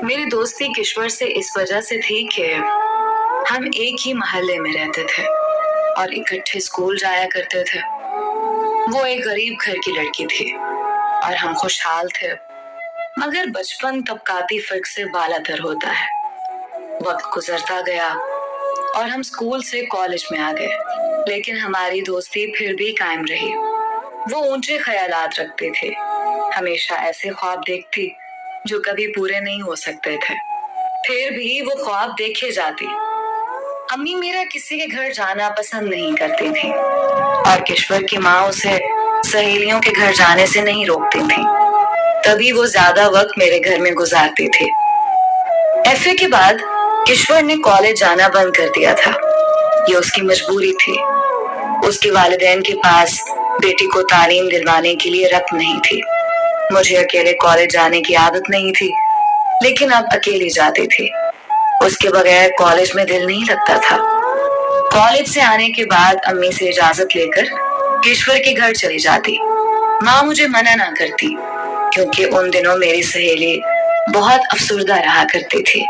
میری دوستی کشور سے اس وجہ سے تھی کہ ہم ایک ہی محلے میں رہتے تھے اور اکٹھے اسکول جایا کرتے تھے۔ وہ ایک غریب گھر کی لڑکی تھی اور ہم خوشحال تھے، مگر بچپن طبقاتی فرق سے بالا تر ہوتا ہے۔ وقت گزرتا گیا اور ہم اسکول سے کالج میں آ گئے، لیکن ہماری دوستی پھر بھی قائم رہی۔ وہ اونچے خیالات رکھتے تھے، ہمیشہ ایسے خواب دیکھتی جو کبھی پورے نہیں ہو سکتے تھے، پھر بھی وہ خواب دیکھے جاتی۔ امی میرا کسی کے گھر جانا پسند نہیں کرتی تھی اور کشور کی ماں اسے سہیلیوں کے گھر جانے سے نہیں روکتی تھی، تبھی وہ زیادہ وقت میرے گھر میں گزارتی تھی۔ ایف اے کے بعد کشور نے کالج جانا بند کر دیا تھا، یہ اس کی مجبوری تھی۔ اس کے والدین کے پاس بیٹی کو تعلیم دلوانے کے لیے رقم نہیں تھی۔ مجھے اکیلے کالج جانے کی عادت نہیں تھی، لیکن اب اکیلی جاتی تھی۔ اس کے بغیر کالج میں دل نہیں لگتا تھا۔ کالج سے آنے کے بعد امی سے اجازت لے کر کشور کے گھر چلی جاتی۔ ماں مجھے منع نہ کرتی کیونکہ ان دنوں میری سہیلی بہت افسردہ رہا کرتی تھی۔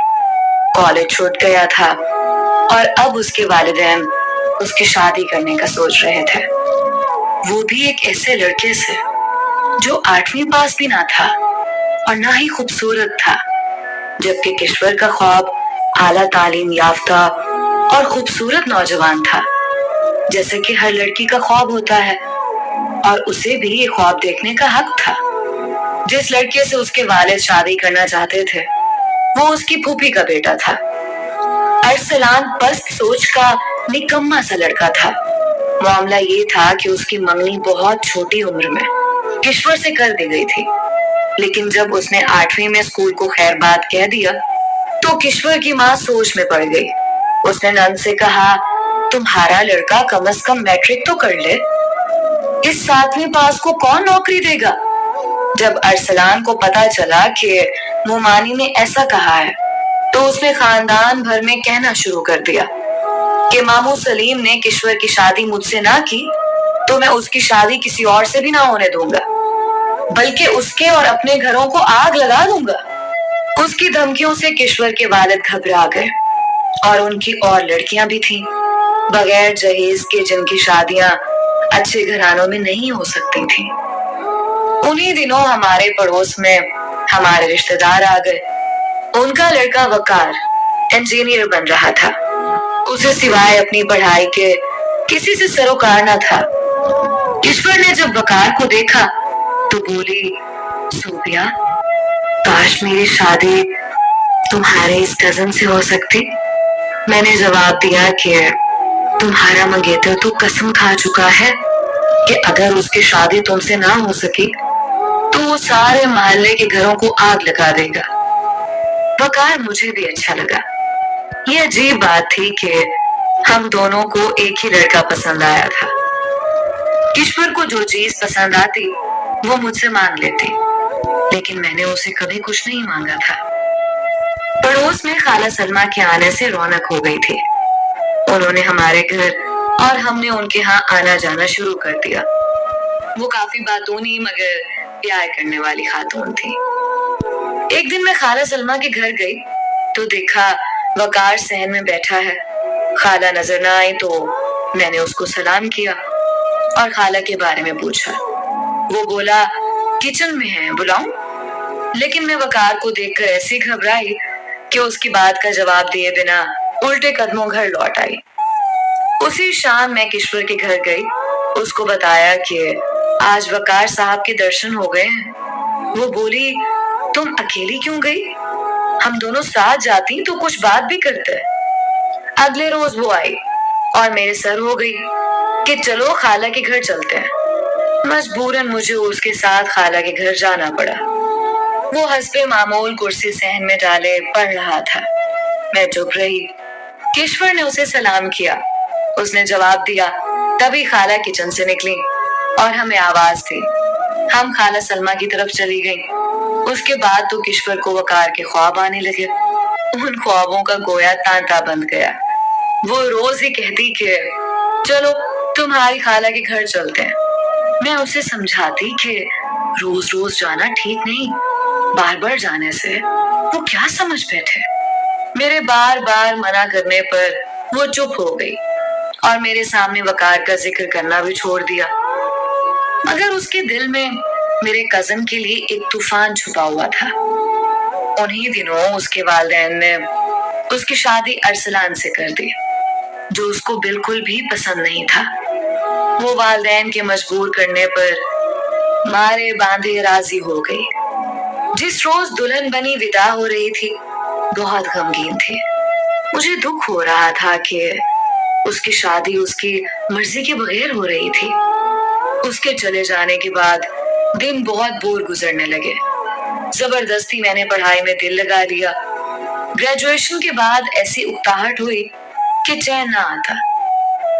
کالج چھوٹ گیا تھا اور اب اس کے والدین اس کی شادی کرنے کا سوچ رہے تھے، وہ بھی ایک ایسے لڑکے سے جو 8ویں پاس بھی نہ تھا اور نہ ہی خوبصورت تھا، جبکہ کشور کا خواب اعلیٰ تعلیم یافتہ اور خوبصورت نوجوان تھا، جیسے کہ ہر لڑکی کا خواب ہوتا ہے، اور اسے بھی یہ خواب دیکھنے کا حق تھا۔ جس لڑکے سے اس کے والد شادی کرنا چاہتے تھے وہ اس کی پھوپھی کا بیٹا تھا۔ ارسلان پست سوچ کا نکما سا لڑکا تھا۔ معاملہ یہ تھا کہ اس کی منگنی بہت چھوٹی عمر میں کشور سے کر دی گئی تھی، لیکن جب اس نے 8ویں میں اسکول کو خیر بات کہہ دیا تو کشور کی ماں سوچ میں پڑ گئی۔ اس نے نند سے کہا، تمہارا لڑکا کم از کم میٹرک تو کر لے، اس 7ویں پاس کو کون نوکری دے گا؟ جب ارسلان کو پتا چلا کہ مومانی نے ایسا کہا ہے تو اس نے خاندان بھر میں کہنا شروع کر دیا کہ ماموں سلیم نے کشور کی شادی مجھ سے نہ کی تو میں اس کی شادی کسی اور سے بھی نہ ہونے دوں گا، بلکہ اس کے اور اپنے گھروں کو آگ لگا دوں گا۔ اس کی دھمکیوں سے کشور کے والد گھبرا گئے، اور ان کی اور لڑکیاں بھی تھیں بغیر جہیز کے جن کی شادیاں اچھے گھرانوں میں نہیں ہو سکتی تھیں۔ انہی دنوں ہمارے پڑوس میں ہمارے رشتہ دار آ گئے۔ ان کا لڑکا وقار انجینئر بن رہا تھا، اسے سوائے اپنی پڑھائی کے کسی سے سروکار نہ تھا۔ کشور نے جب وقار کو دیکھا تو بولی، صوفیا، کاش میری شادی تمہارے اس کزن سے ہو سکتی۔ میں نے جواب دیا کہ تمہارا منگیتر تو قسم کھا چکا ہے کہ اگر اس کی شادی تم سے نہ ہو سکی تو وہ سارے محلے کے گھروں کو آگ لگا دے گا۔ وقار مجھے بھی اچھا لگا۔ یہ عجیب بات تھی کہ ہم دونوں کو ایک ہی لڑکا پسند آیا تھا۔ کشور کو جو چیز پسند آتی وہ مجھ سے مانگ لیتی، لیکن میں نے اسے کبھی کچھ نہیں مانگا تھا۔ پڑوس میں خالہ سلمہ کے آنے سے رونق ہو گئی تھی۔ انہوں نے ہمارے گھر اور ہم نے ان کے ہاں آنا جانا شروع کر دیا۔ وہ کافی باتونی مگر پیار کرنے والی خاتون تھی۔ ایک دن میں خالہ سلمہ کے گھر گئی تو دیکھا وقار صحن میں بیٹھا ہے۔ خالہ نظر نہ آئی تو میں نے اس کو سلام کیا اور خالہ کے بارے میں پوچھا۔ وہ بولا، کچن میں ہے، بلاؤں؟ لیکن میں وقار کو دیکھ کر ایسی گھبرائی کہ اس کی بات کا جواب دیے بنا الٹے قدموں گھر لوٹ آئی۔ اسی شام میں کشور کے گھر گئی، اس کو بتایا کہ آج وقار صاحب کے درشن ہو گئے ہیں۔ وہ بولی، تم اکیلی کیوں گئی؟ ہم دونوں ساتھ جاتی تو کچھ بات بھی کرتے۔ اگلے روز وہ آئی اور میرے سر ہو گئی کہ چلو خالہ کے گھر چلتے ہیں۔ مجبوراً مجھے اس کے ساتھ خالہ کے گھر جانا پڑا۔ وہ حسب معمول کرسی صحن میں ڈالے پڑھ رہا تھا۔ میں چپ رہی۔ کشور نے اسے سلام کیا، اس نے جواب دیا، تبھی خالہ کچن سے نکلی اور ہمیں آواز دی۔ ہم خالہ سلمہ کی طرف چلی گئیں۔ اس کے بعد تو کشور کو وقار کے خواب آنے لگے۔ ان خوابوں کا گویا تانتا بند گیا۔ وہ روز ہی کہتی کہ چلو تمہاری خالہ کے گھر چلتے ہیں۔ میں اسے سمجھاتی کہ روز روز جانا ٹھیک نہیں، بار بار جانے سے وہ کیا سمجھ بیٹھے؟ میرے بار بار منع کرنے پر وہ چپ ہو گئی اور میرے سامنے وقار کا ذکر کرنا بھی چھوڑ دیا، مگر اس کے دل میں میرے کزن کے لیے ایک طوفان چھپا ہوا تھا۔ انہی دنوں اس کے والدین نے اس کی شادی ارسلان سے کر دی، جو اس کو بالکل بھی پسند نہیں تھا۔ وہ والدین کے مجبور کرنے پر مارے باندھے راضی ہو گئی۔ جس روز دلہن بنی ودا ہو رہی تھی بہت غمگین تھی۔ مجھے دکھ ہو رہا تھا کہ اس کی شادی اس کی مرضی کے بغیر ہو رہی تھی۔ اس کے چلے جانے کے بعد دن بہت بور گزرنے لگے۔ زبردستی میں نے پڑھائی میں دل لگا لیا۔ گریجویشن کے بعد ایسی اکتاہٹ ہوئی کہ چین نہ آتا۔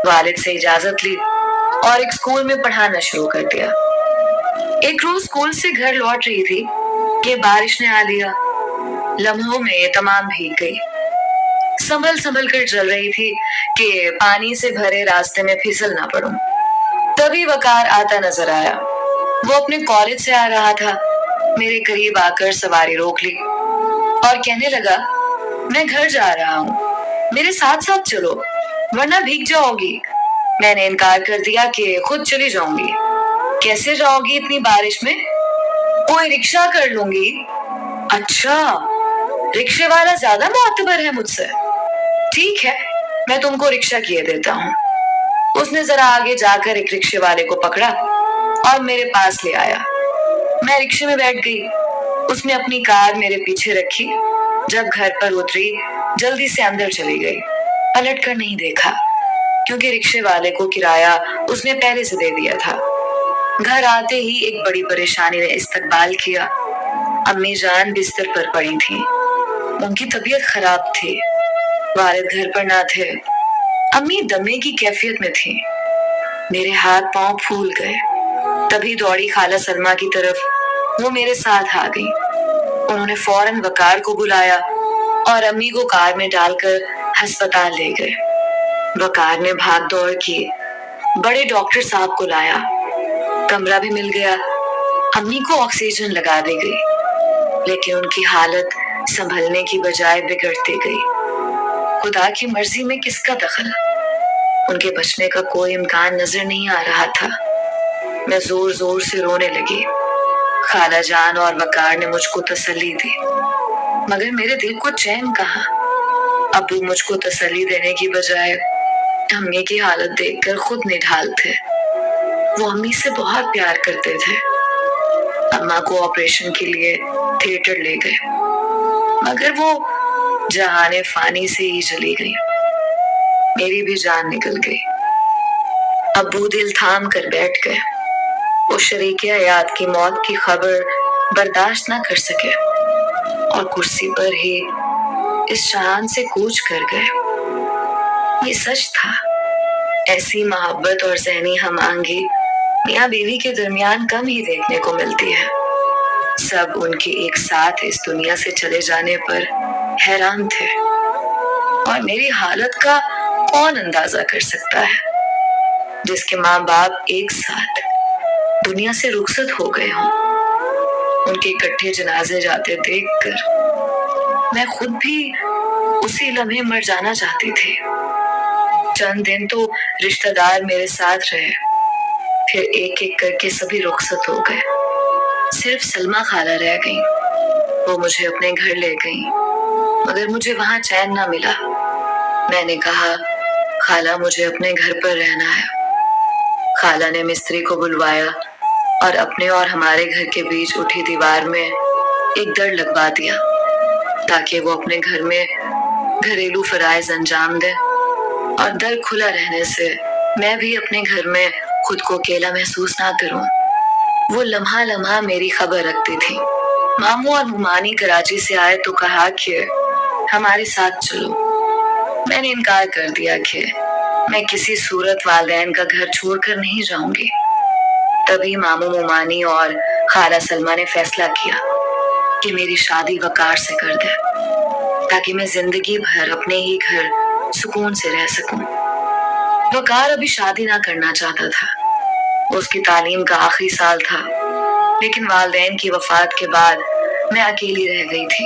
والد سے اجازت لی اور ایک اسکول میں پڑھانا شروع کر دیا۔ ایک روز اسکول سے گھر لوٹ رہی تھی کہ بارش نے آ لیا۔ لمحوں میں تمام بھیگ گئی۔ سنبھل کر چل رہی تھی کہ پانی سے بھرے راستے میں پھسل نہ پڑوں۔ تبھی وقار آتا نظر آیا۔ وہ اپنے کالج سے آ رہا تھا۔ میرے قریب آ کر سواری روک لی اور کہنے لگا، میں گھر جا رہا ہوں، میرے ساتھ ساتھ چلو ورنہ بھیگ جاؤ گی۔ میں نے انکار کر دیا کہ خود چلی جاؤں گی۔ کیسے جاؤ گی اتنی بارش میں؟ کوئی رکشہ کر لوں گی۔ اچھا، رکشے والا زیادہ معتبر ہے مجھ سے؟ ٹھیک ہے، میں تم کو رکشہ کیے دیتا ہوں۔ اس نے ذرا آگے جا کر ایک رکشے والے کو پکڑا اور میرے پاس لے آیا۔ میں رکشے میں بیٹھ گئی۔ اس نے اپنی کار میرے پیچھے رکھی۔ جب گھر پر اتری جلدی سے اندر چلی گئی، پلٹ کر نہیں دیکھا کیونکہ رکشے والے کو کرایہ اس نے پہلے سے دے دیا تھا۔ گھر آتے ہی ایک بڑی پریشانی نے استقبال کیا۔ امی جان بستر پر پڑی تھیں۔ ان کی طبیعت خراب تھی۔ والد گھر پر نہ تھے۔ امی دمے کی کیفیت میں تھیں۔ میرے ہاتھ پاؤں پھول گئے۔ تبھی دوڑی خالہ سلمہ کی طرف وہ میرے ساتھ آ گئی۔ انہوں نے فوراً وقار کو بلایا اور امی کو کار میں ڈال کر ہسپتال لے گئے۔ وقار نے بھاگ دوڑ کی، بڑے ڈاکٹر صاحب کو لایا، کمرہ بھی مل گیا۔ امی کو آکسیجن لگا دی گئی، لیکن ان کی حالت سنبھلنے کی بجائے بگڑتی گئی۔ خدا کی مرضی میں کس کا دخل؟ ان کے بچنے کا کوئی امکان نظر نہیں آ رہا تھا۔ میں زور زور سے رونے لگی۔ خالہ جان اور وقار نے مجھ کو تسلی دی، مگر میرے دل کو چین کہاں۔ ابو مجھ کو تسلی دینے کی بجائے امی کی حالت دیکھ کر خود نڈھال تھے۔ وہ امی سے بہت پیار کرتے تھے۔ اماں کو آپریشن کے لیے تھیٹر لے گئے، مگر وہ جہان فانی سے ہی چلی گئی۔ میری بھی جان نکل گئی۔ ابو دل تھام کر بیٹھ گئے۔ وہ شریک حیات کی موت کی خبر برداشت نہ کر سکے اور کرسی پر ہی اس جہان سے کوچ کر گئے۔ یہ سچ تھا۔ ایسی محبت اور ذہنی ہم آہنگی میاں بیوی کے درمیان کم ہی دیکھنے کو ملتی ہے۔ سب ان کے ایک ساتھ اس دنیا سے چلے جانے پر حیران تھے، اور میری حالت کا کون اندازہ کر سکتا ہے، جس کے ماں باپ ایک ساتھ دنیا سے رخصت ہو گئے ہوں۔ ان کے اکٹھے جنازے جاتے دیکھ کر میں خود بھی اسی لمحے مر جانا چاہتی تھی۔ چند دن تو رشتہ دار میرے ساتھ رہے، پھر ایک ایک کر کے سبھی رخصت ہو گئے۔ صرف سلمہ خالہ رہ گئیں۔ وہ مجھے اپنے گھر لے گئیں، مگر مجھے وہاں چین نہ ملا۔ میں نے کہا، خالہ مجھے اپنے گھر پر رہنا ہے۔ خالہ نے مستری کو بلوایا اور اپنے اور ہمارے گھر کے بیچ اٹھی دیوار میں ایک در لگوا دیا تاکہ وہ اپنے گھر میں گھریلو فرائض انجام دے، اور در کھلا رہنے سے میں بھی اپنے گھر میں خود کو اکیلا محسوس نہ کروں۔ وہ لمحہ لمحہ میری خبر رکھتی تھی۔ ماموں اور ممانی کراچی سے آئے تو کہا کہ ہمارے ساتھ چلو۔ میں نے انکار کر دیا کہ میں کسی صورت والدین کا گھر چھوڑ کر نہیں جاؤں گی۔ تبھی ماموں ممانی اور خالہ سلمہ نے فیصلہ کیا کہ میری شادی وقار سے کر دے تاکہ میں زندگی بھر اپنے ہی گھر سکون سے رہ سکوں۔ وقار ابھی شادی نہ کرنا چاہتا تھا۔ اس کی تعلیم کا آخری سال تھا، لیکن والدین کی وفات کے بعد میں اکیلی رہ گئی تھی۔